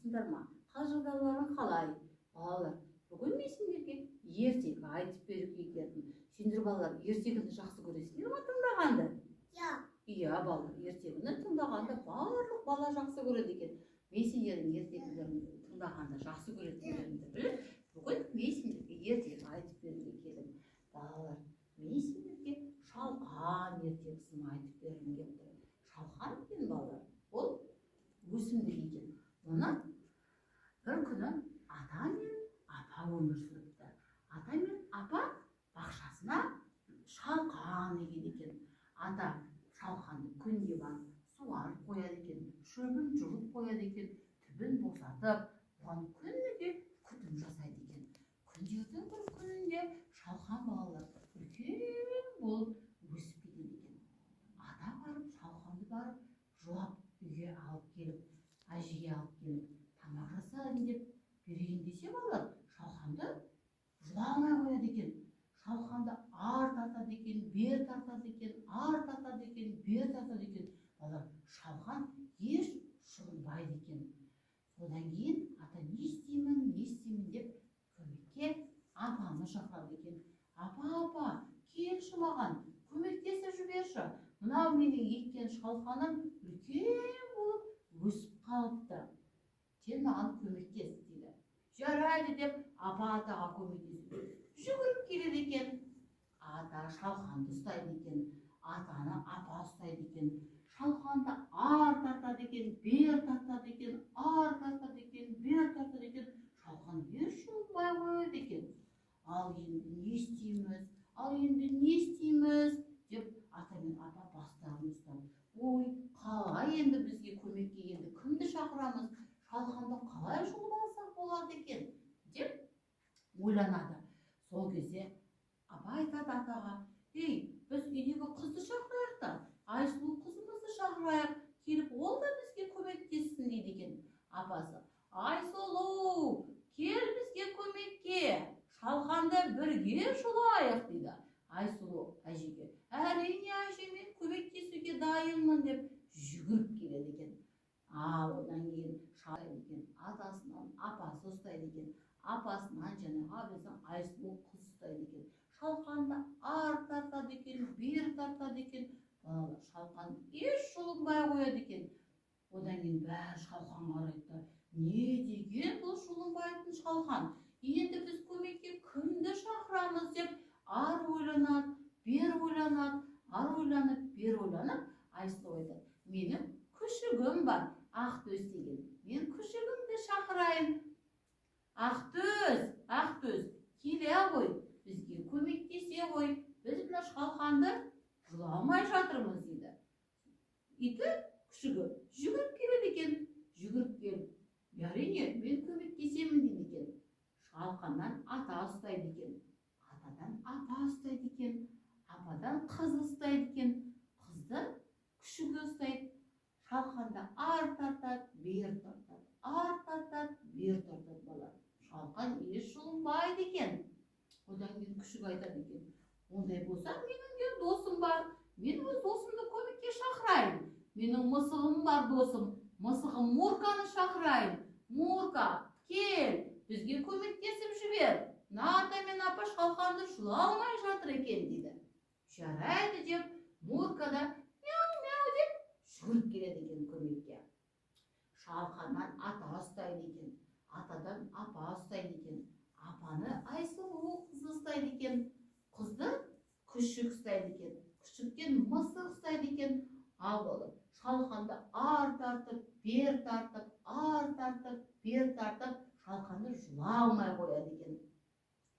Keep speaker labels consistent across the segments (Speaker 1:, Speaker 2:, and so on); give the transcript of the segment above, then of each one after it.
Speaker 1: Армысыңдар ма? Қалжыңдауларың қалай? Балалар, бүгін мен сендерге ертегі айтып беруге келдім. Сендер балалар ертегіні жақсы көресіңдер ме тыңдағанды? Иә, балалар, ертегіні тыңдағанда барлық бала жақсы көреді екен. Мен сендердің ертегілеріңді тыңдағанда жақсы көретіндеріңді біліп, бүгін мен сендерге ертегі айтып беруге келдім. Балалар, мен сендерге шалқан ертегісін айтып бергім келді. Шалқан деген балалар, ол өсімдік екен. Оны бір күні ата мен апа өмір сүріпті. Ата мен апа бақшасына шалқан егеді екен. Ата шалқанды күнде барып суарып қояды екен, шөбін жұлып қояды екен, түбін босатып, оған күніге күтім жасайды екен. Күндердің бір күнінде шалқан балалар үлкен болып өсіп кетеді екен. Ата барып шалқанды барып жуап үйге алып келіп, әжеге алып келіп, тамақ жасайын деп берейін десе балалар, шалқанды жыламай қояды екен. Шалқанды ар тартады екен, бер тартады екен, ар тартады екен, бер тартады екен. Балалар, шалқан еш шұғылбайды екен. Содан кейін ата не істеймін деп көмекке апаны шақырады екен. Апа, келші маған, көмектесіп жіберші. Мынау менің еккен шалқаным үлкен болып өсіп қалыпты. Сен маған көмектес дейді. Жарайды деп апа атаға көмектесіп жүгіріп келеді екен. Ата шалқанды ұстайды екен. Атаны апа ұстайды екен. Шалқанды ар тартады екен, бер тартады екен, ар тартады екен, бер тартады екен. Шалқан еш жұлмай қояды екен. Ал енді не істейміз деп ата мен апа бастарын ұстап, ой, қалай енді бізге көмекке енді кімді шақырамыз, шалқанды қалай жұлып алсақ болады екен деп ойланады. Сол кезде апа айтады атаға, біз үйдегі қызды шақырайық та, Айсұлу қызымызды шақырайық, келіп ол да бізге көмектессін дейді екен. Апасы, Айсұлу, кел бізге көмекке, шалқанды бірге жұлайық дейді. Айсұлу әжеге, әрине әже, мен көмектесуге дайынмын деп жүгіріп келеді екен. Одан кейін шалқан екен, атасынан апасы ұстайды екен. Апасынан жаңағы біздің Айсұлу қыз ұстайды екен. Шалқанды ар тартады екен, бер тартады екен. Шалқан еш жұлынбай қояды екен. Одан кейін бәрі шалқанға қарайды. Не деген бұл жұлынбайтын шалқан? Енді біз көмекке кімді шақырамыз деп ар ойланады, бер ойланады, ар ойланып, бер ойланып, Айсұлу айтады, менің күшігім бар, Ақтөс деген. Мен күшігімді шақырайын. Ақтөс, келе ғой, бізге көмектесе ғой. Біз мына шалқанды жұламай жатырмыз дейді. Иті күшігі жүгіріп келеді екен. Жүгіріп келіп, әрине, мен көмектесемін дейді екен. Шалқаннан ата ұстайды екен. Атадан апа ұстайды екен. Ападан қыз ұстайды екен. Қызды күшігі ұстайды. Шалқанды ар тартады, бер тартады, ар тартады, бер тартады балалар. Шалқан еш жұлынбайды екен. Одан кейін күшік айтады екен, ондай болса, менің де досым бар. Мен өз досымды көмекке шақырайын. Менің мысығым бар досым. Мысығым Мурканы шақырайын. Мурка, кел, бізге көмектесіп жібер. Ата мен апа шалқанды жұла алмай жатыр екен дейді. Жарайды деп, Мурка да мяу-мяу деп жүгіріп келеді екен көмекке. Шалқаннан ата ұстайды екен. Атадан апа ұстайды екен. Апаны Айсұлу қызы ұстайды екен. Қызды күшік ұстайды екен. Күшіктен мысық ұстайды екен. Ал болып, шалқанды ар тартып, бер тартып, ар тартып, бер тартып, шалқанды жұла алмай қояды екен.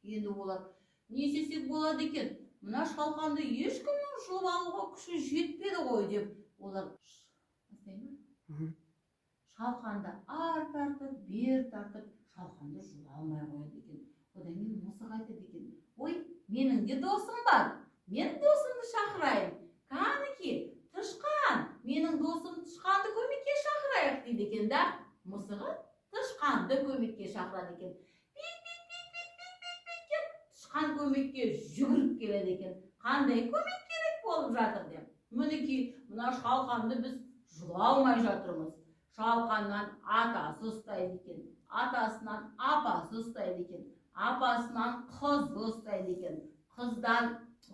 Speaker 1: Енді олар не істесек болады екен? Мына шалқанды ешкімнің жұлып алуға күші жетпеді ғой деп, олар шалқанды ар тартып, бер тартып, шалқанды жұла алмай қояды екен. Одан кейін мысық айтады екен, ой, менің де досым бар. Мен досымды шақырайын. Қанеки, тышқан, менің досым тышқанды көмекке шақырайық дейді екен да. Мысығы тышқанды көмекке шақырады екен. Тышқан көмекке жүгіріп келеді екен. Қандай көмек керек болып жатыр деп. Мінекей, мына шалқанды біз жұла алмай жатырмыз. Шалқаннан атасы ұстайды екен, атасынан апасы ұстайды екен, апасынан қызы ұстайды екен, қыздан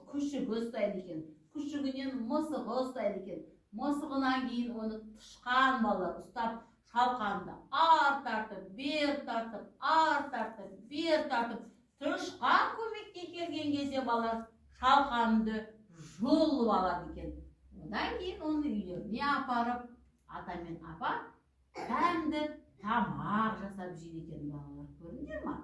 Speaker 1: күшігі ұстайды екен, күшігінен мысығы ұстайды екен, мысығынан кейін оны тышқан балалар ұстап, Шалқанды ар тартып, бер тартып, ар тартып, бер тартып, тышқан көмекке келген кезде балалар Шалқанды жұлып алады екен. Одан кейін оны үйлеріне апарып, ата мен апа дәмді тамақ жасап жейді екен балалар. Көрдіңдер ма?